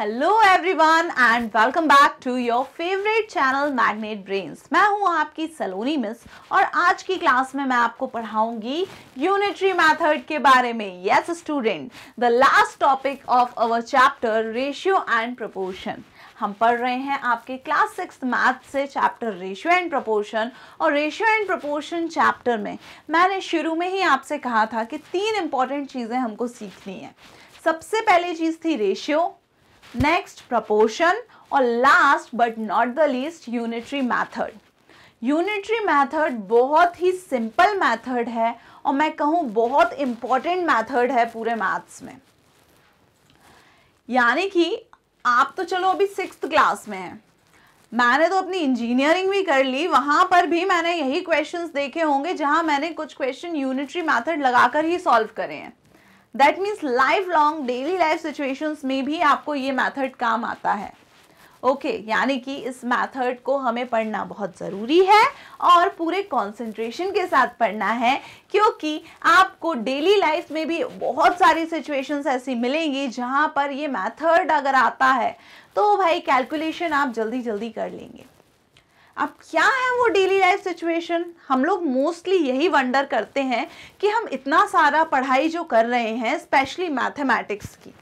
Hello everyone and welcome back to your favourite channel Magnet Brains. मैं हूं आपकी सलोनी miss और आज की क्लास में मैं आपको पढ़ाऊंगी यूनिटरी मेथड के बारे में। Yes student, the last topic of our chapter ratio and proportion. हम पढ़ रहे हैं आपके क्लास 6 मैथ से चैप्टर रेशियो एंड प्रोपोर्शन। और रेशियो एंड प्रोपोर्शन चैप्टर में मैंने शुरू में ही आपसे कहा था कि 3 इंपॉर्टेंट चीज़ें हमको सीखनी है। सबसे पहली चीज़ थी रेशियो, नेक्स्ट प्रोपोर्शन और last but not the least unitary method. Unitary method बहुत ही सिंपल मेथड है और मैं कहूँ बहुत इंपॉर्टेंट मेथड है पूरे मैथ्स में। यानी कि आप तो चलो अभी 6th क्लास में हैं, मैंने तो अपनी इंजीनियरिंग भी कर ली, वहां पर भी मैंने यही क्वेश्चंस देखे होंगे जहां मैंने कुछ क्वेश्चन यूनिटरी मेथड लगाकर ही सॉल्व करे हैं। That means life long daily life situations में भी आपको ये मेथड काम आता है। ओके, यानी कि इस मेथड को हमें पढ़ना बहुत ज़रूरी है और पूरे कंसंट्रेशन के साथ पढ़ना है, क्योंकि आपको डेली लाइफ में भी बहुत सारी सिचुएशंस ऐसी मिलेंगी जहां पर ये मेथड अगर आता है तो भाई कैलकुलेशन आप जल्दी जल्दी कर लेंगे। अब क्या है वो डेली लाइफ सिचुएशन? हम लोग मोस्टली यही वंडर करते हैं कि हम इतना सारा पढ़ाई जो कर रहे हैं स्पेशली मैथमेटिक्स की,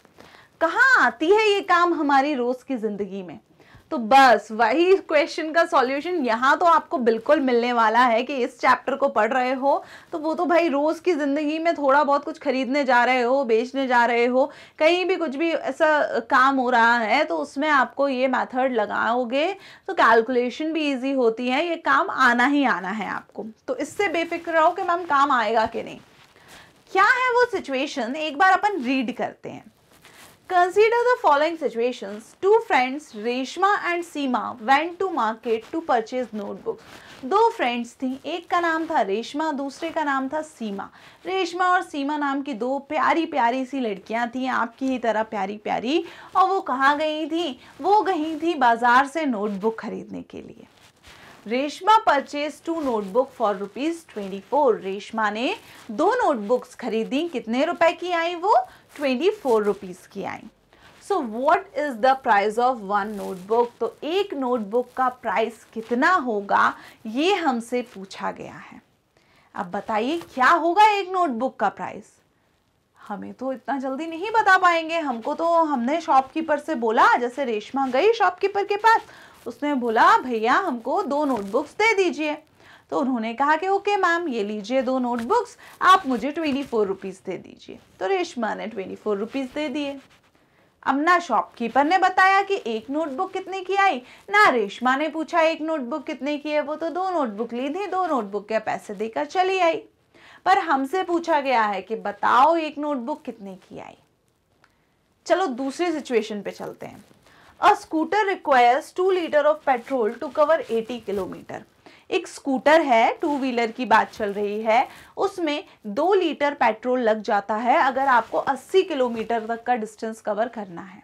कहाँ आती है ये काम हमारी रोज की जिंदगी में। तो बस वही क्वेश्चन का सॉल्यूशन यहाँ तो आपको बिल्कुल मिलने वाला है कि इस चैप्टर को पढ़ रहे हो तो वो तो भाई रोज की जिंदगी में थोड़ा बहुत कुछ खरीदने जा रहे हो, बेचने जा रहे हो, कहीं भी कुछ भी ऐसा काम हो रहा है तो उसमें आपको ये मेथड लगाओगे तो कैलकुलेशन भी इजी होती है। ये काम आना ही आना है आपको, तो इससे बेफिक्र रहो कि मैम काम आएगा कि नहीं। क्या है वो सिचुएशन, एक बार अपन रीड करते हैं। Consider the following situations. Two friends, Reshma and Seema, went to market to purchase notebooks. 2 friends थी, एक का नाम था रेशमा, दूसरे का नाम था सीमा। रेशमा और सीमा नाम की 2 प्यारी प्यारी सी लड़कियां थी, आपकी ही तरह प्यारी प्यारी। और वो कहाँ गई थी? वो गई थी बाजार से नोटबुक खरीदने के लिए। Reshma purchase 2 notebook for ₹24। Reshma ने 2 नोटबुक्स खरीदी, कितने रुपए की आई वो? 24 रुपीज की आई। So what is the price of 1 notebook? तो एक नोटबुक का प्राइस कितना होगा ये हमसे पूछा गया है। अब बताइए क्या होगा एक नोटबुक का प्राइस? हमें तो इतना जल्दी नहीं बता पाएंगे। हमको तो हमने शॉपकीपर से बोला, जैसे रेशमा गई शॉपकीपर के पास, उसने बोला भैया हमको 2 नोटबुक्स दे दीजिए। तो उन्होंने कहा कि ओके मैम, ये लीजिए 2 नोटबुक्स, आप मुझे 24 रुपीज़ दे दीजिए। तो रेशमा ने 24 रुपीज़ दे दिए। अब ना शॉपकीपर ने बताया कि एक नोटबुक कितने की आई, ना रेशमा ने पूछा एक नोटबुक कितने की है। वो तो 2 नोटबुक ली थी, 2 नोटबुक के पैसे देकर चली आई। पर हमसे पूछा गया है कि बताओ एक नोटबुक कितने की आई। चलो दूसरी सिचुएशन पे चलते हैं। A scooter requires 2 litre of petrol to cover 80 kilometre. एक स्कूटर है, 2 व्हीलर की बात चल रही है, उसमें 2 लीटर पेट्रोल लग जाता है अगर आपको 80 किलोमीटर तक का डिस्टेंस कवर करना है।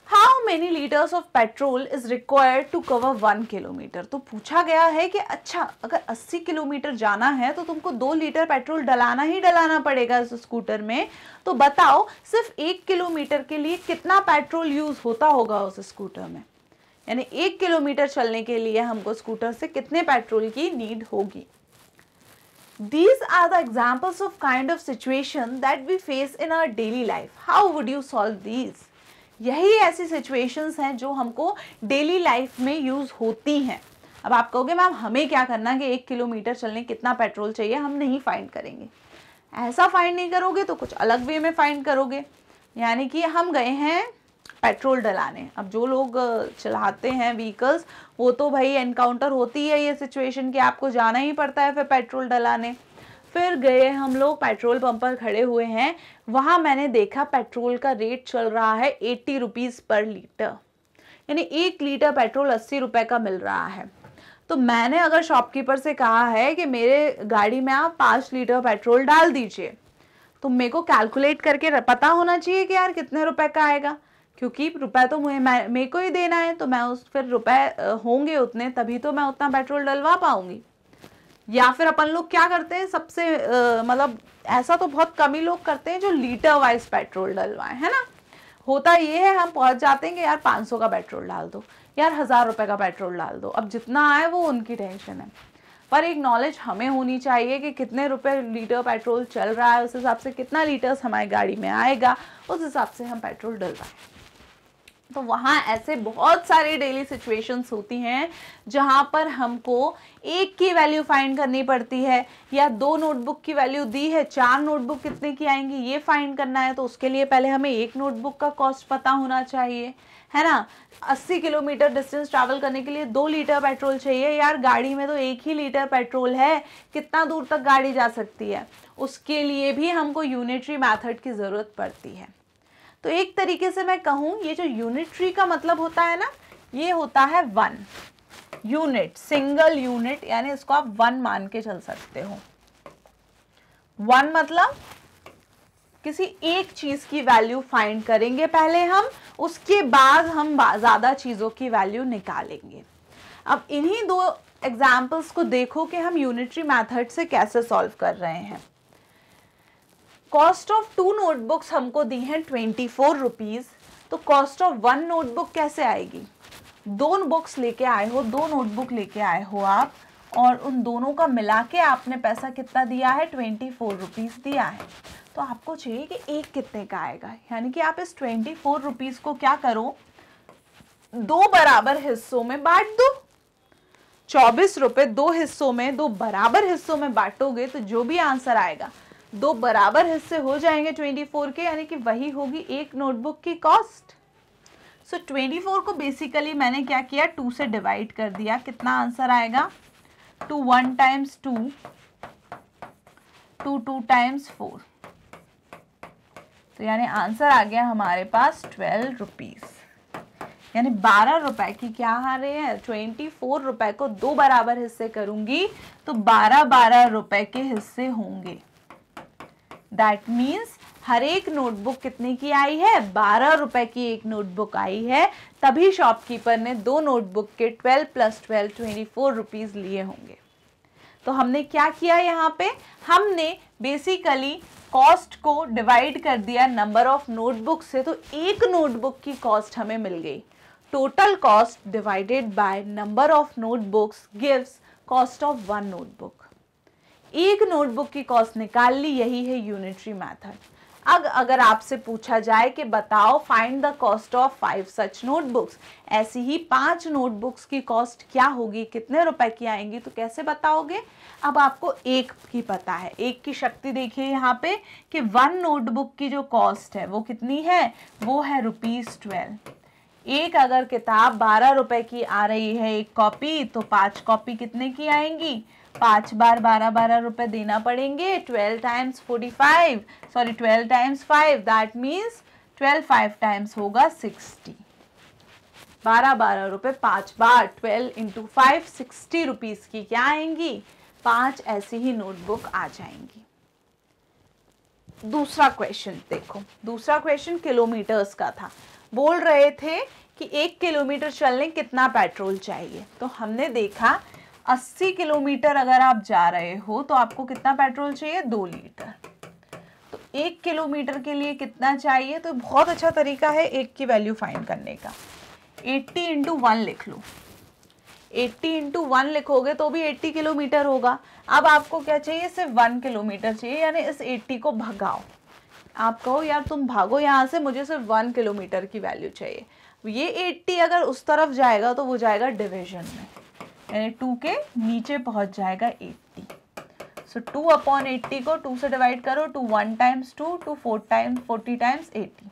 How many litres of petrol is required to cover 1 kilometre? तो पूछा गया है कि अच्छा अगर 80 किलोमीटर जाना है तो तुमको 2 लीटर पेट्रोल डलाना ही डलाना पड़ेगा इस स्कूटर में। तो बताओ सिर्फ 1 किलोमीटर के लिए कितना पेट्रोल यूज होता होगा उस स्कूटर में, यानी 1 किलोमीटर चलने के लिए हमको स्कूटर से कितने पेट्रोल की नीड होगी। These are the examples of kind of situation that we face in our daily life. How would you solve these? यही ऐसी सिचुएशंस हैं जो हमको डेली लाइफ में यूज होती हैं। अब आप कहोगे मैम हमें क्या करना कि 1 किलोमीटर चलने कितना पेट्रोल चाहिए, हम नहीं फाइंड करेंगे। ऐसा फाइंड नहीं करोगे तो कुछ अलग वे में फाइंड करोगे। यानी कि हम गए हैं पेट्रोल डलाने। अब जो लोग चलाते हैं व्हीकल्स, वो तो भाई एनकाउंटर होती है ये सिचुएशन कि आपको जाना ही पड़ता है फिर पेट्रोल डलाने। फिर गए हम लोग, पेट्रोल पंप पर खड़े हुए हैं, वहाँ मैंने देखा पेट्रोल का रेट चल रहा है 80 रुपीज़ पर लीटर, यानी 1 लीटर पेट्रोल 80 रुपए का मिल रहा है। तो मैंने अगर शॉपकीपर से कहा है कि मेरे गाड़ी में आप 5 लीटर पेट्रोल डाल दीजिए, तो मेरे को कैलकुलेट करके पता होना चाहिए कि यार कितने रुपए का आएगा, क्योंकि रुपए तो मेरे को ही देना है। तो मैं उस फिर रुपए होंगे उतने, तभी तो मैं उतना पेट्रोल डलवा पाऊंगी। या फिर अपन लोग क्या करते हैं, सबसे मतलब ऐसा तो बहुत कम ही लोग करते हैं जो लीटर वाइज पेट्रोल डलवाएं, है ना। होता ये है हम पहुंच जाते हैं कि यार 500 का पेट्रोल डाल दो, यार 1000 रुपए का पेट्रोल डाल दो, अब जितना आए वो उनकी टेंशन है। पर एक नॉलेज हमें होनी चाहिए कि कितने रुपए लीटर पेट्रोल चल रहा है, उस हिसाब से कितना लीटर्स हमारी गाड़ी में आएगा, उस हिसाब से हम पेट्रोल डलवाएं। तो वहाँ ऐसे बहुत सारी डेली सिचुएशंस होती हैं जहाँ पर हमको एक की वैल्यू फाइंड करनी पड़ती है, या 2 नोटबुक की वैल्यू दी है, 4 नोटबुक कितने की आएंगी ये फाइंड करना है। तो उसके लिए पहले हमें एक नोटबुक का कॉस्ट पता होना चाहिए, है ना। 80 किलोमीटर डिस्टेंस ट्रैवल करने के लिए 2 लीटर पेट्रोल चाहिए, यार गाड़ी में तो 1 ही लीटर पेट्रोल है, कितना दूर तक गाड़ी जा सकती है। उसके लिए भी हमको यूनिटरी मेथड की ज़रूरत पड़ती है। तो एक तरीके से मैं कहूँ ये जो यूनिटरी का मतलब होता है ना, ये होता है 1 यूनिट, सिंगल यूनिट, यानी इसको आप 1 मान के चल सकते हो। 1 मतलब किसी एक चीज की वैल्यू फाइंड करेंगे पहले हम, उसके बाद हम ज्यादा चीजों की वैल्यू निकालेंगे। अब इन्हीं 2 एग्जाम्पल्स को देखो कि हम यूनिटरी मेथड से कैसे सॉल्व कर रहे हैं। कॉस्ट ऑफ 2 नोटबुक्स हमको दी हैं 24 रुपीज, तो कॉस्ट ऑफ 1 नोटबुक कैसे आएगी। 2 बुक्स लेके आए हो, 2 नोटबुक लेके आए हो आप, और उन दोनों का मिला के आपने पैसा कितना दिया है, 24 रुपीज दिया है। तो आपको चाहिए कि एक कितने का आएगा, यानी कि आप इस 24 रुपीज को क्या करो, 2 बराबर हिस्सों में बांट दो। 24 रुपए 2 हिस्सों में, 2 बराबर हिस्सों में बांटोगे तो जो भी आंसर आएगा 2 बराबर हिस्से हो जाएंगे 24 के, यानी कि वही होगी एक नोटबुक की कॉस्ट। सो 24 को बेसिकली मैंने क्या किया, 2 से डिवाइड कर दिया। कितना आंसर आएगा, 2 1 टाइम्स 2, 2 2 टाइम्स 4, तो यानी आंसर आ गया हमारे पास 12 रुपीज, यानी 12 रुपए की क्या आ रहे हैं, 24 रुपए को 2 बराबर हिस्से करूंगी तो 12 रुपए के हिस्से होंगे। दैट मीन्स हर एक नोटबुक कितने की आई है, 12 रुपए की एक नोटबुक आई है, तभी शॉपकीपर ने 2 नोटबुक के 12 + 12 24 रुपीज लिए होंगे। तो हमने क्या किया यहाँ पे, हमने बेसिकली कॉस्ट को डिवाइड कर दिया नंबर ऑफ नोटबुक से, तो एक नोटबुक की कॉस्ट हमें मिल गई। Total cost divided by number of notebooks gives cost of 1 notebook. एक नोटबुक की कॉस्ट निकाल ली, यही है यूनिटरी मेथड। अब अगर आपसे पूछा जाए कि बताओ find the cost of 5 such notebooks, ऐसी ही 5 नोटबुक्स की कॉस्ट क्या होगी, कितने रुपए की आएंगी, तो कैसे बताओगे। अब आपको एक की पता है, एक की शक्ति देखिए यहाँ पे कि 1 नोटबुक की जो कॉस्ट है वो कितनी है, वो है ₹12। एक अगर किताब 12 रुपए की आ रही है एक कॉपी, तो 5 कॉपी कितने की आएंगी, 5 बार 12 रुपए देना पड़ेंगे। 12 टाइम्स 5, दैट मीन्स 12 5 टाइम्स होगा 60। 12 रुपए 5 बार, 12 × 5 60 रुपीज की क्या आएंगी, 5 ऐसी ही नोटबुक आ जाएंगी। दूसरा क्वेश्चन देखो, दूसरा क्वेश्चन किलोमीटर्स का था। बोल रहे थे कि 1 किलोमीटर चलने कितना पेट्रोल चाहिए, तो हमने देखा 80 किलोमीटर अगर आप जा रहे हो तो आपको कितना पेट्रोल चाहिए, 2 लीटर। तो 1 किलोमीटर के लिए कितना चाहिए, तो बहुत अच्छा तरीका है एक की वैल्यू फाइंड करने का। 80 × 1 लिख लो, 80 × 1 लिखोगे तो भी 80 किलोमीटर होगा। अब आपको क्या चाहिए, सिर्फ 1 किलोमीटर चाहिए, यानी इस 80 को भगाओ। आप कहो यार तुम भागो यहाँ से, मुझे सिर्फ 1 किलोमीटर की वैल्यू चाहिए। ये 80 अगर उस तरफ जाएगा तो वो जाएगा डिवीजन में, यानी 2 के नीचे पहुंच जाएगा 80। सो 2/80 को 2 से डिवाइड करो, 2 1 टाइम्स 2, 2 4 टाइम्स 40 टाइम्स 80,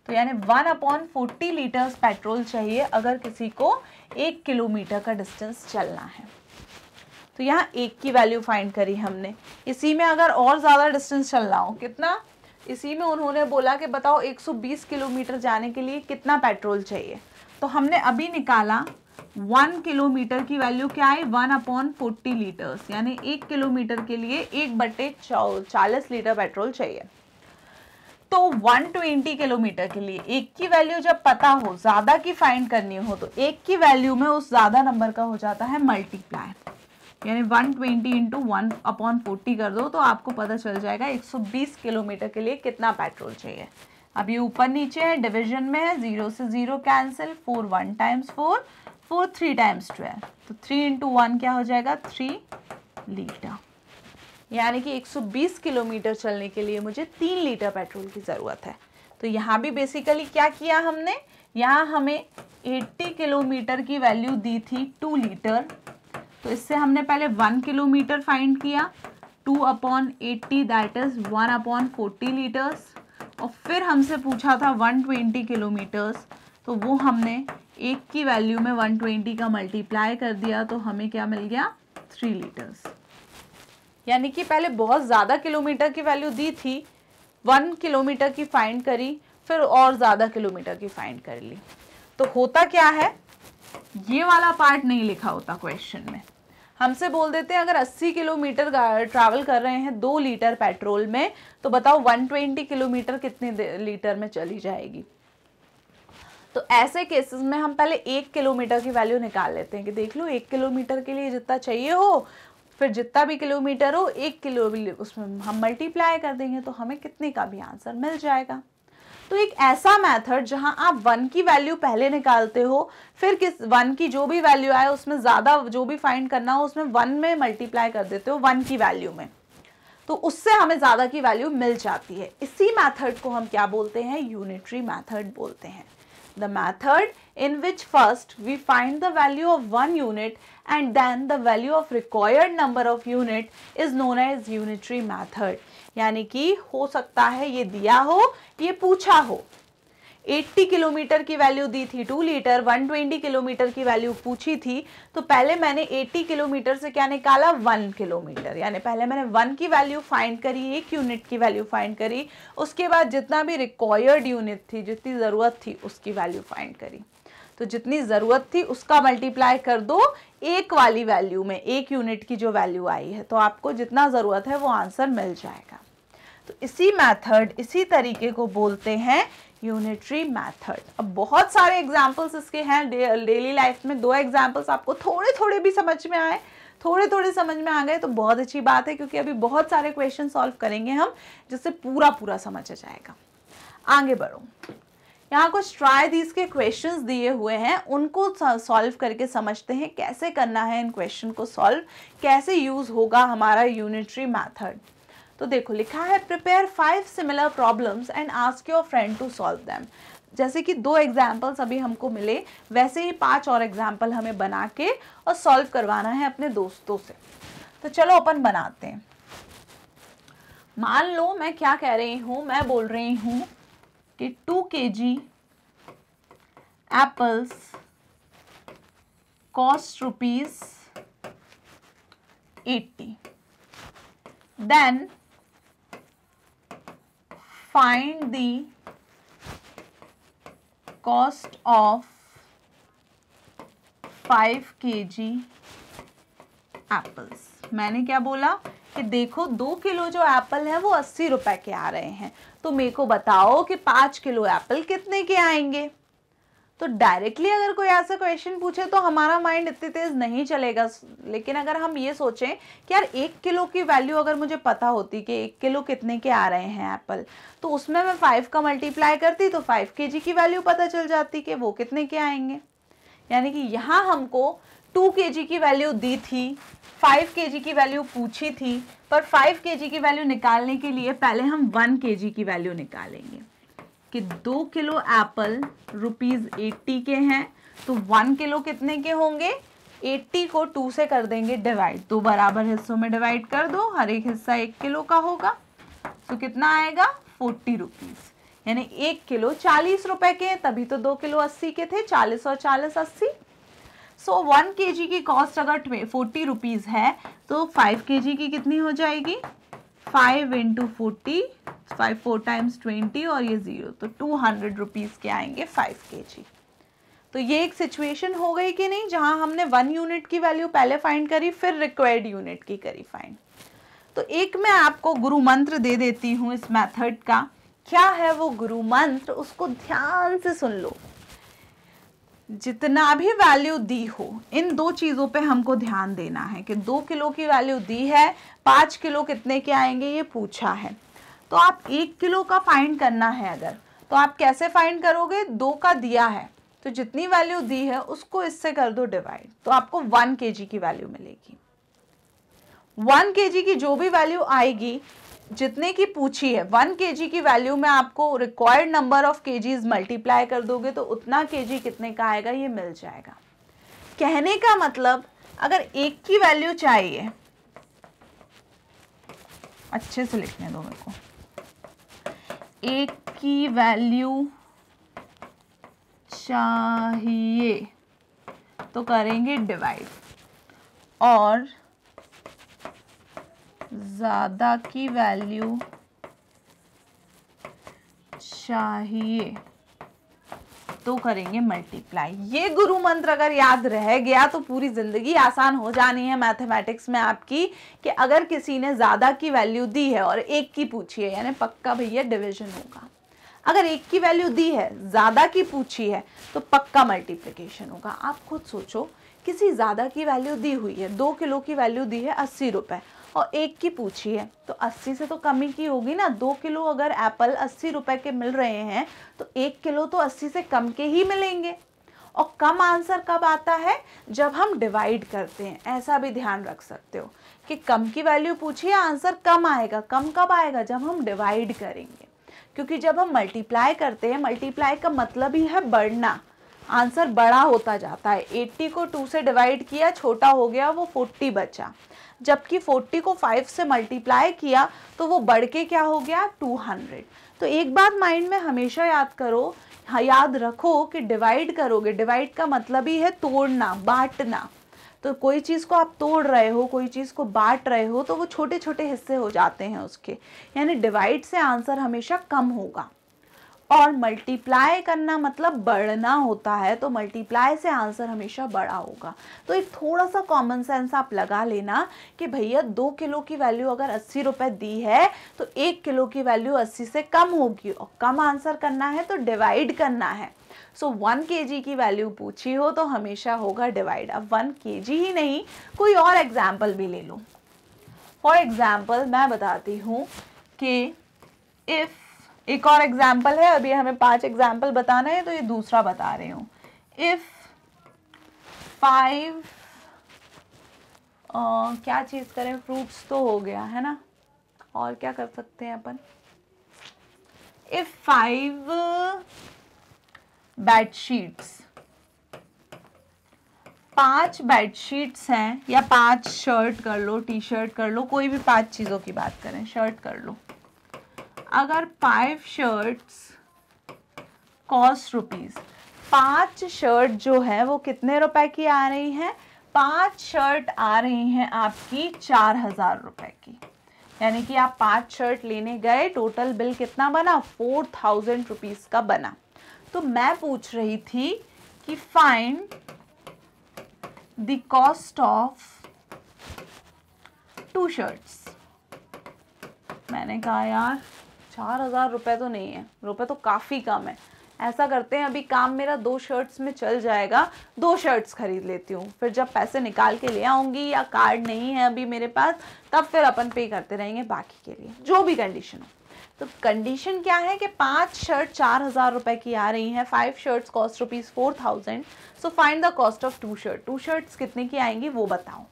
तो यानी 1/40 लीटर्स पेट्रोल चाहिए अगर किसी को 1 किलोमीटर का डिस्टेंस चलना है। तो यहाँ 1 की वैल्यू फाइंड करी हमने। इसी में अगर और ज़्यादा डिस्टेंस चलना हो, कितना, इसी में उन्होंने बोला कि बताओ 120 किलोमीटर जाने के लिए कितना पेट्रोल चाहिए, तो हमने अभी निकाला 1 किलोमीटर की वैल्यू क्या आई, 1/40 लीटर्स, यानी 1 किलोमीटर के लिए 1/40 लीटर पेट्रोल चाहिए। तो 120 किलोमीटर के लिए 1 की वैल्यू जब पता हो, ज़्यादा की फाइंड करनी हो, तो 1 की वैल्यू में उस ज़्यादा नंबर का हो जाता है मल्टीप्लाई, यानी 120 × 1/40 कर दो तो आपको पता चल जाएगा 120 किलोमीटर के लिए कितना पेट्रोल चाहिए। अब ये ऊपर नीचे है, डिवीजन में है, 0 से 0 कैंसिल, 4 1 टाइम्स 4, 4 3 टाइम्स 12, तो 3 इंटू 1 क्या हो जाएगा 3 लीटर। यानी कि 120 किलोमीटर चलने के लिए मुझे 3 लीटर पेट्रोल की ज़रूरत है। तो यहाँ भी बेसिकली क्या किया हमने, यहाँ हमें 80 किलोमीटर की वैल्यू दी थी 2 लीटर, तो इससे हमने पहले 1 किलोमीटर फाइंड किया, 2/80 दैट इज 1/40 लीटर्स, और फिर हमसे पूछा था 120 किलोमीटर्स, तो वो हमने एक की वैल्यू में 120 का मल्टीप्लाई कर दिया, तो हमें क्या मिल गया 3 लीटर्स। यानी कि पहले बहुत ज़्यादा किलोमीटर की वैल्यू दी थी, 1 किलोमीटर की फाइंड करी, फिर और ज़्यादा किलोमीटर की फाइंड कर ली। तो होता क्या है, ये वाला पार्ट नहीं लिखा होता क्वेश्चन में। हमसे बोल देते हैं अगर 80 किलोमीटर ट्रैवल कर रहे हैं 2 लीटर पेट्रोल में, तो बताओ 120 किलोमीटर कितने लीटर में चली जाएगी। तो ऐसे केसेस में हम पहले 1 किलोमीटर की वैल्यू निकाल लेते हैं कि देख लो 1 किलोमीटर के लिए जितना चाहिए हो, फिर जितना भी किलोमीटर हो 1 किलो उसमें हम मल्टीप्लाई कर देंगे, तो हमें कितने का भी आंसर मिल जाएगा। तो एक ऐसा मेथड जहां आप 1 की वैल्यू पहले निकालते हो, फिर किस 1 की जो भी वैल्यू आए उसमें ज़्यादा जो भी फाइंड करना हो उसमें 1 में मल्टीप्लाई कर देते हो 1 की वैल्यू में, तो उससे हमें ज़्यादा की वैल्यू मिल जाती है। इसी मेथड को हम क्या बोलते हैं, यूनिटरी मेथड बोलते हैं। The method in which first we find the value of 1 unit and then the value of required number of unit is known as unitary method। यानी कि हो सकता है ये दिया हो, ये पूछा हो, 80 किलोमीटर की वैल्यू दी थी 2 लीटर, 120 किलोमीटर की वैल्यू पूछी थी, तो पहले मैंने 80 किलोमीटर से क्या निकाला 1 किलोमीटर, यानी पहले मैंने 1 की वैल्यू फाइंड करी, 1 यूनिट की वैल्यू फाइंड करी, उसके बाद जितना भी रिक्वायर्ड यूनिट थी, जितनी ज़रूरत थी उसकी वैल्यू फाइंड करी। तो जितनी ज़रूरत थी उसका मल्टीप्लाई कर दो 1 वाली वैल्यू में, 1 यूनिट की जो वैल्यू आई है, तो आपको जितना ज़रूरत है वो आंसर मिल जाएगा। तो इसी मेथड, इसी तरीके को बोलते हैं यूनिटरी मेथड। अब बहुत सारे एग्जाम्पल्स इसके हैं डेली लाइफ में। 2 एग्जाम्पल्स आपको थोड़े थोड़े भी समझ में आए, थोड़े थोड़े समझ में आ गए तो बहुत अच्छी बात है, क्योंकि अभी बहुत सारे क्वेश्चन सॉल्व करेंगे हम, जिससे पूरा पूरा समझ आ जाएगा। आगे बढ़ो, यहाँ कुछ ट्राई दीज के क्वेश्चंस दिए हुए हैं, उनको सॉल्व करके समझते हैं कैसे करना है इन क्वेश्चन को सॉल्व, कैसे यूज होगा हमारा यूनिटरी मेथड। तो देखो लिखा है prepare 5 similar problems and ask your friend to solve them. जैसे कि 2 एग्जाम्पल्स अभी हमको मिले, वैसे ही 5 और एग्जाम्पल हमें बना के और सॉल्व करवाना है अपने दोस्तों से। तो चलो अपन बनाते हैं। मान लो मैं क्या कह रही हूँ, मैं बोल रही हूँ कि 2 kg apples cost ₹80, then find the cost of 5 kg apples. मैंने क्या बोला कि देखो 2 किलो जो एप्पल है वो 80 रुपए के आ रहे हैं, तो मेरे को बताओ कि 5 किलो एप्पल कितने के आएंगे। तो डायरेक्टली अगर कोई ऐसा क्वेश्चन पूछे तो हमारा माइंड इतनी तेज नहीं चलेगा, लेकिन अगर हम ये सोचें कि यार 1 किलो की वैल्यू अगर मुझे पता होती कि 1 किलो कितने के आ रहे हैं एप्पल, तो उसमें मैं 5 का मल्टीप्लाई करती तो 5 kg की वैल्यू पता चल जाती कि वो कितने के आएंगे। यानी कि यहाँ हमको 2 kg की वैल्यू दी थी, 5 kg की वैल्यू पूछी थी, पर 5 kg की वैल्यू निकालने के लिए पहले हम 1 kg की वैल्यू निकालेंगे कि 2 किलो एप्पल ₹80 के हैं, तो 1 किलो कितने के होंगे, 80 को 2 से कर देंगे डिवाइड, तो बराबर हिस्सों में डिवाइड कर दो, हर एक हिस्सा 1 किलो का होगा, तो कितना आएगा 40 रुपीज़। यानी 1 किलो 40 रुपए के, तभी तो 2 किलो 80 के थे, 40 और 40 80। सो 1 kg की कॉस्ट अगर 40 रुपीज़ है, तो 5 kg की कितनी हो जाएगी, 5 × 40, 5 4 टाइम्स 20 और ये 0, तो 200 रुपीज़ के आएंगे 5 kg। तो ये एक सिचुएशन हो गई कि नहीं, जहां हमने 1 यूनिट की वैल्यू पहले फाइंड करी, फिर रिक्वायर्ड यूनिट की करी फाइंड। तो एक मैं आपको गुरु मंत्र दे देती हूँ इस मेथड का। क्या है वो गुरु मंत्र, उसको ध्यान से सुन लो। जितना भी वैल्यू दी हो, इन 2 चीज़ों पे हमको ध्यान देना है कि 2 किलो की वैल्यू दी है, 5 किलो कितने के आएंगे ये पूछा है, तो आप 1 किलो का फाइंड करना है अगर, तो आप कैसे फाइंड करोगे, 2 का दिया है तो जितनी वैल्यू दी है उसको इससे कर दो डिवाइड, तो आपको 1 kg की वैल्यू मिलेगी। 1 kg की जो भी वैल्यू आएगी, जितने की पूछी है 1 kg की वैल्यू में आपको required number of KGs multiply कर दोगे तो उतना केजी कितने का आएगा ये मिल जाएगा। कहने का मतलब अगर 1 की वैल्यू चाहिए, अच्छे से लिखने दो मेरे को, 1 की वैल्यू चाहिए तो करेंगे डिवाइड, और ज़्यादा की वैल्यू चाहिए तो करेंगे मल्टीप्लाई। ये गुरु मंत्र अगर याद रह गया तो पूरी जिंदगी आसान हो जानी है मैथमेटिक्स में आपकी, कि अगर किसी ने ज़्यादा की वैल्यू दी है और 1 की पूछी है, यानी पक्का भैया डिवीजन होगा। अगर 1 की वैल्यू दी है, ज़्यादा की पूछी है, तो पक्का मल्टीप्लिकेशन होगा। आप खुद सोचो, किसी ज़्यादा की वैल्यू दी हुई है, 2 किलो की वैल्यू दी है 80 रुपये, और 1 की पूछी है तो 80 से तो कम ही की होगी ना। 2 किलो अगर एप्पल 80 रुपए के मिल रहे हैं तो 1 किलो तो 80 से कम के ही मिलेंगे। और कम आंसर कब आता है, जब हम डिवाइड करते हैं। ऐसा भी ध्यान रख सकते हो कि कम की वैल्यू पूछिए, आंसर कम आएगा। कम कब आएगा, जब हम डिवाइड करेंगे, क्योंकि जब हम मल्टीप्लाई करते हैं, मल्टीप्लाई का मतलब ही है बढ़ना, आंसर बड़ा होता जाता है। 80 को 2 से डिवाइड किया, छोटा हो गया, वो 40 बचा, जबकि 40 को 5 से मल्टीप्लाई किया तो वो बढ़ के क्या हो गया, 200। तो एक बात माइंड में हमेशा याद करो, याद रखो कि डिवाइड करोगे, डिवाइड का मतलब ही है तोड़ना, बांटना। तो कोई चीज़ को आप तोड़ रहे हो, कोई चीज़ को बांट रहे हो, तो वो छोटे छोटे हिस्से हो जाते हैं उसके, यानी डिवाइड से आंसर हमेशा कम होगा। और मल्टीप्लाई करना मतलब बढ़ना होता है, तो मल्टीप्लाई से आंसर हमेशा बड़ा होगा। तो एक थोड़ा सा कॉमन सेंस आप लगा लेना कि भैया 2 किलो की वैल्यू अगर 80 रुपए दी है तो 1 किलो की वैल्यू 80 से कम होगी, और कम आंसर करना है तो डिवाइड करना है। सो 1 kg की वैल्यू पूछी हो तो हमेशा होगा डिवाइड। अब 1 kg ही नहीं, कोई और एग्जाम्पल भी ले लो। फॉर एग्जाम्पल मैं बताती हूँ कि इफ़, एक और एग्जाम्पल है, अभी हमें 5 एग्जाम्पल बताना है तो ये दूसरा बता रही हूँ। इफ 5 क्या चीज़ करें, फ्रूट्स तो हो गया है ना, और क्या कर सकते हैं अपन। इफ 5 बेडशीट्स, 5 बेडशीट्स हैं, या 5 शर्ट कर लो, टी शर्ट कर लो, कोई भी 5 चीज़ों की बात करें, शर्ट कर लो। अगर 5 शर्ट्स कॉस्ट रुपीज़, 5 शर्ट जो है वो कितने रुपए की आ रही हैं, 5 शर्ट आ रही हैं आपकी 4000 रुपए की। यानी कि आप 5 शर्ट लेने गए, टोटल बिल कितना बना, 4000 रुपीज़ का बना। तो मैं पूछ रही थी कि find the cost of 2 shirts. मैंने कहा यार 4000 रुपये तो नहीं है, रुपये तो काफ़ी कम है। ऐसा करते हैं, अभी काम मेरा 2 शर्ट्स में चल जाएगा, 2 शर्ट्स खरीद लेती हूँ, फिर जब पैसे निकाल के ले आऊँगी या कार्ड नहीं है अभी मेरे पास, तब फिर अपन पे करते रहेंगे बाकी के लिए, जो भी कंडीशन हो। तो कंडीशन क्या है कि 5 शर्ट 4000 रुपये की आ रही हैं, 5 shirts cost rupees 4000। So find the cost of 2 shirt. 2 shirts कितने की आएंगी वो बताओ।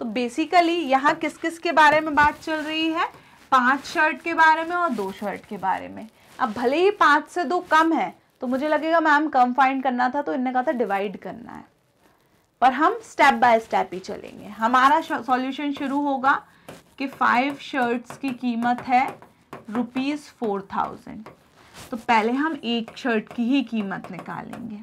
तो बेसिकली यहाँ किस किस के बारे में बात चल रही है, 5 शर्ट के बारे में और 2 शर्ट के बारे में। अब भले ही 5 से 2 कम है तो मुझे लगेगा मैम कम फाइंड करना था, तो इनने कहा था डिवाइड करना है, पर हम स्टेप बाय स्टेप ही चलेंगे। हमारा सॉल्यूशन शुरू होगा कि 5 शर्ट्स की कीमत है ₹4000। तो पहले हम एक शर्ट की ही कीमत निकालेंगे।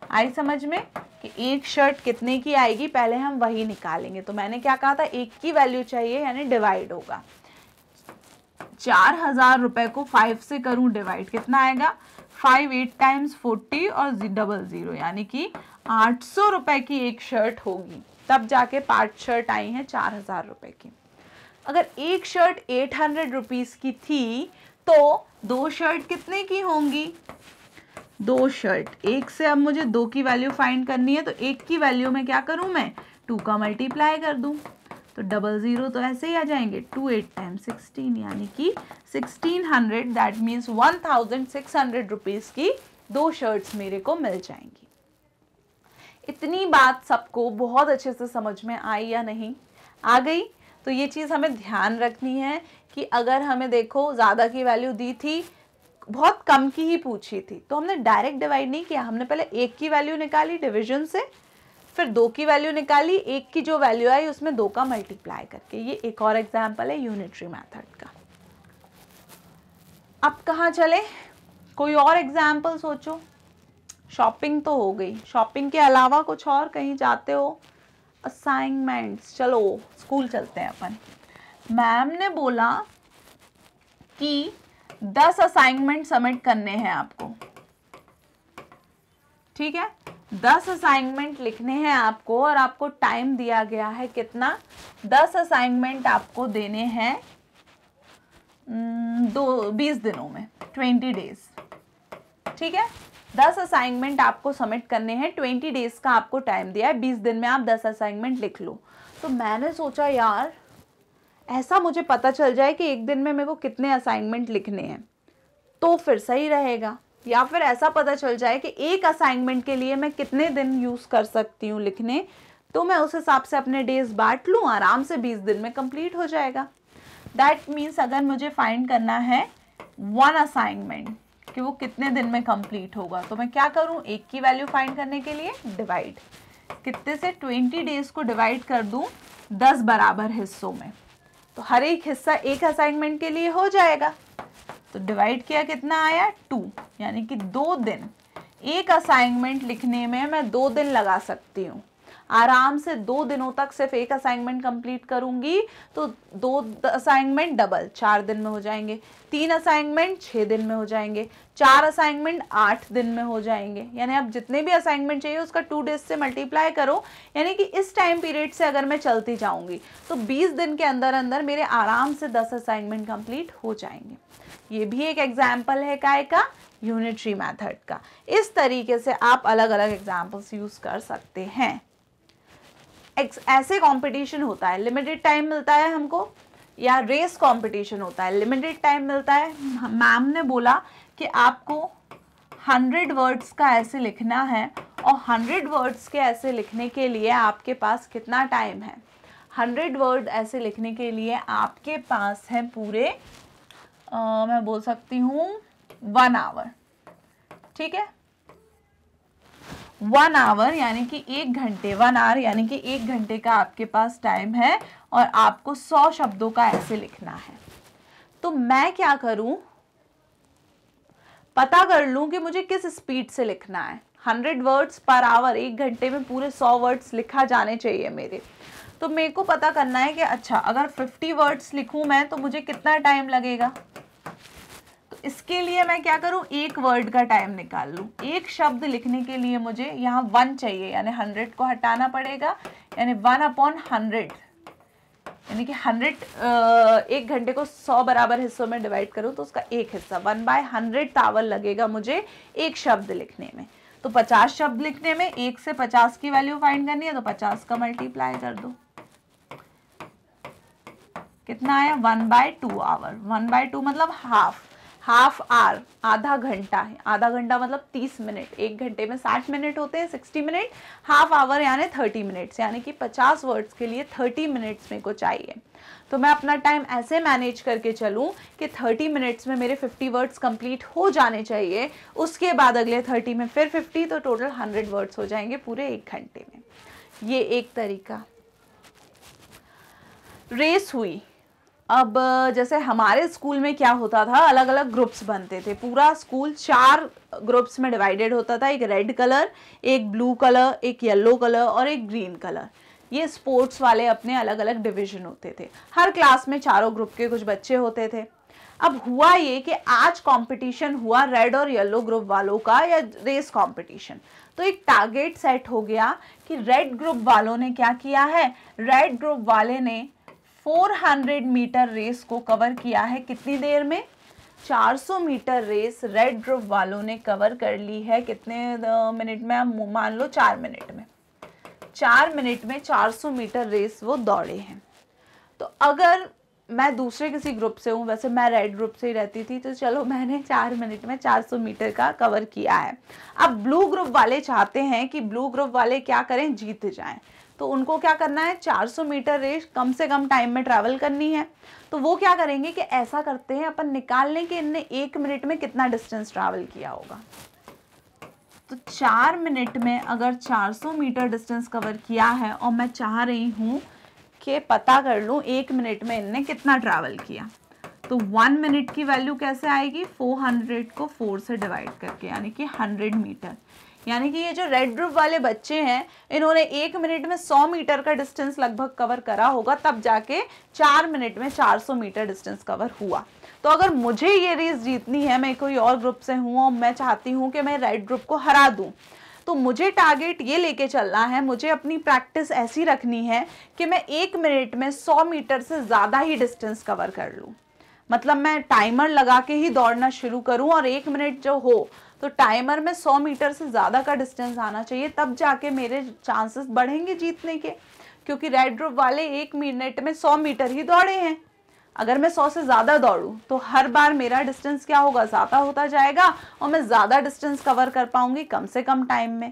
आई समझ में कि एक शर्ट कितने की आएगी, पहले हम वही निकालेंगे। तो मैंने क्या कहा था, 1 की वैल्यू चाहिए, यानी डिवाइड होगा। 4000 रुपए को 5 से करूं डिवाइड, कितना आएगा, 5 8 टाइम्स 40 और 00, यानी कि 800 रुपए की एक शर्ट होगी। तब जाके 5 शर्ट आई हैं 4000 रुपए की। अगर एक शर्ट 800 रुपीज़ की थी तो 2 शर्ट कितने की होंगी, 2 शर्ट। एक से अब मुझे 2 की वैल्यू फाइंड करनी है, तो 1 की वैल्यू में क्या करूं मैं, 2 का मल्टीप्लाई कर दूं। तो 00 तो ऐसे ही आ जाएंगे, 2 8 टाइम्स 16 यानी कि 1600, दैट मीन्स 1600 रुपीज़ की 2 शर्ट्स मेरे को मिल जाएंगी। इतनी बात सबको बहुत अच्छे से समझ में आई या नहीं? आ गई? तो ये चीज़ हमें ध्यान रखनी है कि अगर हमें देखो ज़्यादा की वैल्यू दी थी, बहुत कम की ही पूछी थी, तो हमने डायरेक्ट डिवाइड नहीं किया, हमने पहले 1 की वैल्यू निकाली डिवीजन से, फिर 2 की वैल्यू निकाली, 1 की जो वैल्यू आई उसमें 2 का मल्टीप्लाई करके। ये एक और एग्जाम्पल है यूनिटरी मेथड का। अब कहाँ चले? कोई और एग्जाम्पल सोचो। शॉपिंग तो हो गई, शॉपिंग के अलावा कुछ और कहीं जाते हो? असाइनमेंट्स, चलो स्कूल चलते हैं अपन। मैम ने बोला कि 10 असाइनमेंट सबमिट करने हैं आपको, ठीक है? 10 असाइनमेंट लिखने हैं आपको और आपको टाइम दिया गया है कितना? 10 असाइनमेंट आपको देने हैं 20 दिनों में, 20 डेज, ठीक है? 10 असाइनमेंट आपको सबमिट करने हैं, 20 डेज का आपको टाइम दिया है, 20 दिन में आप 10 असाइनमेंट लिख लो। तो मैंने सोचा यार ऐसा मुझे पता चल जाए कि एक दिन में मेरे को कितने असाइनमेंट लिखने हैं तो फिर सही रहेगा, या फिर ऐसा पता चल जाए कि एक असाइनमेंट के लिए मैं कितने दिन यूज़ कर सकती हूँ लिखने, तो मैं उस हिसाब से अपने डेज बांट लूँ, आराम से 20 दिन में कंप्लीट हो जाएगा। दैट मीन्स अगर मुझे फाइंड करना है 1 असाइनमेंट कि वो कितने दिन में कंप्लीट होगा, तो मैं क्या करूँ? 1 की वैल्यू फाइंड करने के लिए डिवाइड कितने से, 20 डेज को डिवाइड कर दूँ 10 बराबर हिस्सों में, तो हर एक हिस्सा एक असाइनमेंट के लिए हो जाएगा। तो डिवाइड किया, कितना आया? 2, यानी कि 2 दिन। एक असाइनमेंट लिखने में मैं 2 दिन लगा सकती हूँ, आराम से 2 दिनों तक सिर्फ एक असाइनमेंट कंप्लीट करूंगी तो 2 असाइनमेंट डबल 4 दिन में हो जाएंगे, 3 असाइनमेंट 6 दिन में हो जाएंगे, 4 असाइनमेंट 8 दिन में हो जाएंगे। यानी आप जितने भी असाइनमेंट चाहिए उसका 2 डेज से मल्टीप्लाई करो, यानी कि इस टाइम पीरियड से अगर मैं चलती जाऊंगी तो 20 दिन के अंदर अंदर मेरे आराम से 10 असाइनमेंट कंप्लीट हो जाएंगे। ये भी एक एग्जाम्पल है काय का? यूनिटरी मेथड का। इस तरीके से आप अलग अलग एग्जाम्पल्स यूज कर सकते हैं। ऐसे कंपटीशन होता है, लिमिटेड टाइम मिलता है हमको, या रेस कंपटीशन होता है, लिमिटेड टाइम मिलता है। मैम ने बोला कि आपको 100 वर्ड्स का ऐसे लिखना है और 100 वर्ड्स के ऐसे लिखने के लिए आपके पास कितना टाइम है? 100 वर्ड ऐसे लिखने के लिए आपके पास है पूरे मैं बोल सकती हूँ 1 आवर, ठीक है? 1 आवर यानी कि 1 घंटे, 1 आवर यानी कि 1 घंटे का आपके पास टाइम है और आपको 100 शब्दों का ऐसे लिखना है। तो मैं क्या करूं? पता कर लूं कि मुझे किस स्पीड से लिखना है। 100 वर्ड्स पर आवर, 1 घंटे में पूरे 100 वर्ड्स लिखा जाने चाहिए मेरे। तो मेरे को पता करना है कि अच्छा अगर 50 वर्ड्स लिखूं मैं तो मुझे कितना टाइम लगेगा। तो इसके लिए मैं क्या करूं? 1 वर्ड का टाइम निकाल लूं। एक शब्द लिखने के लिए मुझे यहाँ 1 चाहिए, यानी 100 को हटाना पड़ेगा, यानी 1/100, यानी कि 1 घंटे को 100 बराबर हिस्सों में डिवाइड करूं तो उसका एक हिस्सा 1/100 आवर लगेगा मुझे एक शब्द लिखने में। तो 50 शब्द लिखने में 1 से 50 की वैल्यू फाइंड करनी है, तो 50 का मल्टीप्लाई कर दो, कितना आया? 1/2 आवर। 1/2 मतलब हाफ आवर, आधा घंटा है। आधा घंटा मतलब 30 मिनट। 1 घंटे में 60 मिनट होते हैं, 60 मिनट। हाफ आवर यानी 30 मिनट्स, यानी कि 50 वर्ड्स के लिए 30 मिनट्स मेरे को चाहिए। तो मैं अपना टाइम ऐसे मैनेज करके चलूं कि 30 मिनट्स में मेरे 50 वर्ड्स कंप्लीट हो जाने चाहिए, उसके बाद अगले 30 में फिर 50, तो टोटल 100 वर्ड्स हो जाएंगे पूरे 1 घंटे में। ये एक तरीका। रेस हुई। अब जैसे हमारे स्कूल में क्या होता था, अलग अलग ग्रुप्स बनते थे। पूरा स्कूल 4 ग्रुप्स में डिवाइडेड होता था, एक रेड कलर, एक ब्लू कलर, एक येलो कलर और एक ग्रीन कलर। ये स्पोर्ट्स वाले अपने अलग अलग डिवीजन होते थे। हर क्लास में चारों ग्रुप के कुछ बच्चे होते थे। अब हुआ ये कि आज कंपटीशन हुआ रेड और येलो ग्रुप वालों का, या रेस कंपटीशन। तो एक टारगेट सेट हो गया कि रेड ग्रुप वालों ने क्या किया है, रेड ग्रुप वाले ने 400 मीटर रेस को कवर किया है। कितनी देर में? 400 मीटर रेस रेड ग्रुप वालों ने कवर कर ली है। कितने मिनट में? आप मान लो 4 मिनट में। 4 मिनट में 400 मीटर रेस वो दौड़े हैं। तो अगर मैं दूसरे किसी ग्रुप से हूँ, वैसे मैं रेड ग्रुप से ही रहती थी, तो चलो मैंने 4 मिनट में 400 मीटर का कवर किया है। अब ब्लू ग्रुप वाले चाहते हैं कि ब्लू ग्रुप वाले क्या करें, जीत जाएं, तो उनको क्या करना है, 400 मीटर रेस कम से कम टाइम में ट्रैवल करनी है। तो वो क्या करेंगे कि ऐसा करते हैं, अपन निकाल लें कि इनने 1 मिनट में कितना डिस्टेंस ट्रैवल किया होगा। तो 4 मिनट में अगर 400 मीटर डिस्टेंस कवर किया है और मैं चाह रही हूँ कि पता कर लूँ 1 मिनट में इनने कितना ट्रैवल किया, तो 1 मिनट की वैल्यू कैसे आएगी, 400 को 4 से डिवाइड करके, यानी कि 100 मीटर। यानी कि ये जो रेड ग्रुप वाले बच्चे हैं, इन्होंने 1 मिनट में 100 मीटर का डिस्टेंस लगभग कवर करा होगा, तब जाके 4 मिनट में 400 मीटर डिस्टेंस कवर हुआ। तो अगर मुझे ये रेस जीतनी है, मैं कोई और ग्रुप से हूँ और मैं चाहती हूँ कि मैं रेड ग्रुप को हरा दूँ, तो मुझे टारगेट ये लेके चलना है, मुझे अपनी प्रैक्टिस ऐसी रखनी है कि मैं 1 मिनट में 100 मीटर से ज़्यादा ही डिस्टेंस कवर कर लूँ। मतलब मैं टाइमर लगा के ही दौड़ना शुरू करूँ और 1 मिनट जो हो तो टाइमर में 100 मीटर से ज़्यादा का डिस्टेंस आना चाहिए, तब जाके मेरे चांसेस बढ़ेंगे जीतने के। क्योंकि रेड ग्रुप वाले 1 मिनट में 100 मीटर ही दौड़े हैं। अगर मैं 100 से ज़्यादा दौड़ूं तो हर बार मेरा डिस्टेंस क्या होगा, ज़्यादा होता जाएगा और मैं ज़्यादा डिस्टेंस कवर कर पाऊंगी कम से कम टाइम में।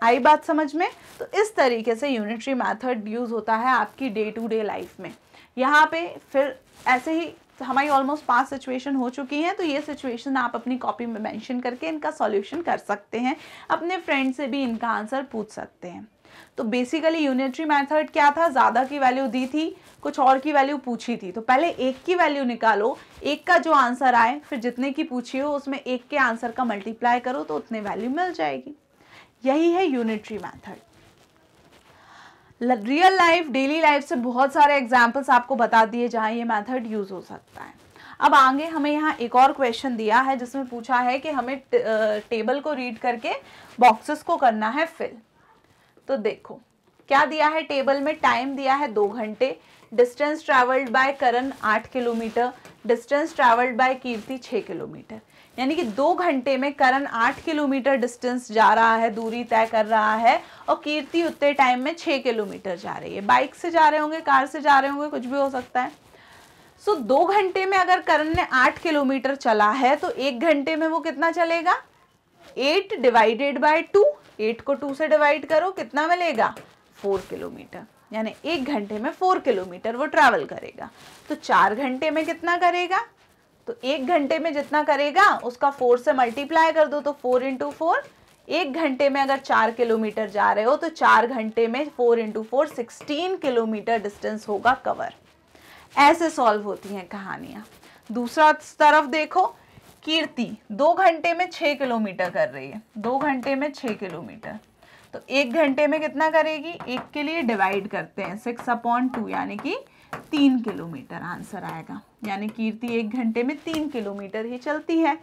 आई बात समझ में? तो इस तरीके से यूनिटरी मेथड यूज़ होता है आपकी डे टू डे लाइफ में। यहाँ पे फिर ऐसे ही हमारी ऑलमोस्ट 5 सिचुएशन हो चुकी हैं, तो ये सिचुएशन आप अपनी कॉपी में मेंशन करके इनका सॉल्यूशन कर सकते हैं, अपने फ्रेंड से भी इनका आंसर पूछ सकते हैं। तो बेसिकली यूनिटरी मेथड क्या था, ज़्यादा की वैल्यू दी थी, कुछ और की वैल्यू पूछी थी, तो पहले 1 की वैल्यू निकालो, 1 का जो आंसर आए, फिर जितने की पूछी हो उसमें 1 के आंसर का मल्टीप्लाई करो तो उतने वैल्यू मिल जाएगी। यही है unitary method. Real life, daily life से बहुत सारे एग्जाम्पल्स आपको बता दिए जहाँ ये मेथड यूज़ हो सकता है। अब आगे हमें यहाँ एक और क्वेश्चन दिया है जिसमें पूछा है कि हमें टेबल को रीड करके बॉक्सेस को करना है फिल। तो देखो क्या दिया है टेबल में, टाइम दिया है 2 घंटे, डिस्टेंस ट्रैवल्ड बाय करण 8 किलोमीटर, डिस्टेंस ट्रैवल्ड बाय कीर्ति 6 किलोमीटर। यानी कि 2 घंटे में करण 8 किलोमीटर डिस्टेंस जा रहा है, दूरी तय कर रहा है, और कीर्ति उतने टाइम में 6 किलोमीटर जा रही है। बाइक से जा रहे होंगे, कार से जा रहे होंगे, कुछ भी हो सकता है। सो 2 घंटे में अगर करण ने 8 किलोमीटर चला है तो 1 घंटे में वो कितना चलेगा, 8 डिवाइडेड बाय 2, 8 को 2 से डिवाइड करो, कितना मिलेगा, 4 किलोमीटर। यानी 1 घंटे में 4 किलोमीटर वो ट्रैवल करेगा। तो 4 घंटे में कितना करेगा, तो 1 घंटे में जितना करेगा उसका 4 से मल्टीप्लाई कर दो, तो 4 × 4। 1 घंटे में अगर 4 किलोमीटर जा रहे हो तो 4 घंटे में 4 × 4 16 किलोमीटर डिस्टेंस होगा कवर। ऐसे सॉल्व होती हैं कहानियाँ। दूसरा तरफ देखो, कीर्ति 2 घंटे में 6 किलोमीटर कर रही है, 2 घंटे में 6 किलोमीटर, तो 1 घंटे में कितना करेगी, 1 के लिए डिवाइड करते हैं 6/2, यानी कि 3 किलोमीटर आंसर आएगा। यानी कीर्ति 1 घंटे में 3 किलोमीटर ही चलती है।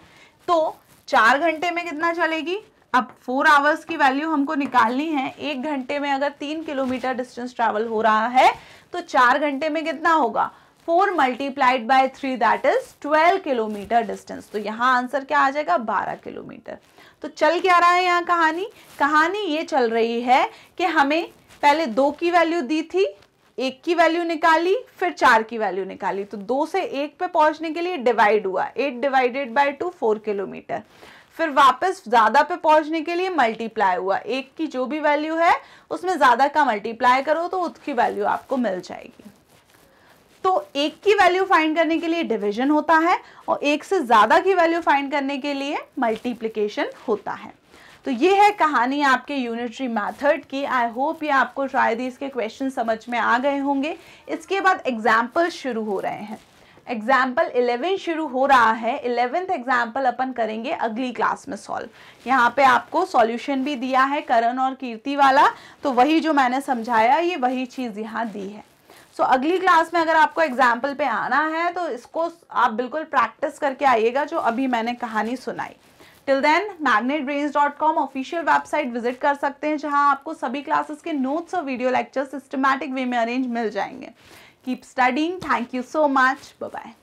तो 4 घंटे में कितना चलेगी, अब 4 आवर्स की वैल्यू हमको निकालनी है। 1 घंटे में अगर 3 किलोमीटर डिस्टेंस ट्रैवल हो रहा है तो 4 घंटे में कितना होगा, 4 multiplied by 3 that is 12 kilometre distance. तो यहाँ आंसर क्या आ जाएगा, 12 किलोमीटर। तो चल क्या रहा है यहाँ कहानी ये चल रही है कि हमें पहले 2 की वैल्यू दी थी, 1 की वैल्यू निकाली, फिर 4 की वैल्यू निकाली, तो 2 से 1 पे पहुंचने के लिए डिवाइड हुआ, 8 डिवाइडेड बाय 2 4 किलोमीटर। फिर वापस ज्यादा पे पहुंचने के लिए मल्टीप्लाई हुआ, 1 की जो भी वैल्यू है उसमें ज्यादा का मल्टीप्लाई करो तो उसकी वैल्यू आपको मिल जाएगी। तो 1 की वैल्यू फाइंड करने के लिए डिवीजन होता है और 1 से ज्यादा की वैल्यू फाइंड करने के लिए मल्टीप्लिकेशन होता है। तो ये है कहानी आपके यूनिटरी मेथड की। आई होप ये आपको शायद ही इसके क्वेश्चन समझ में आ गए होंगे। इसके बाद एग्जाम्पल शुरू हो रहे हैं। एग्जाम्पल 11 शुरू हो रहा है। 11th एग्जाम्पल अपन करेंगे अगली क्लास में सॉल्व। यहाँ पे आपको सॉल्यूशन भी दिया है करण और कीर्ति वाला, तो वही जो मैंने समझाया ये वही चीज़ यहाँ दी है। सो अगली क्लास में अगर आपको एग्जाम्पल पे आना है तो इसको आप बिल्कुल प्रैक्टिस करके आइएगा जो अभी मैंने कहानी सुनाई। Till then magnetbrains.com official website visit कर सकते हैं जहां आपको सभी क्लासेस के नोट्स और वीडियो लेक्चर सिस्टमैटिक वे में अरेंज मिल जाएंगे। Keep studying. Thank you so much. Bye bye.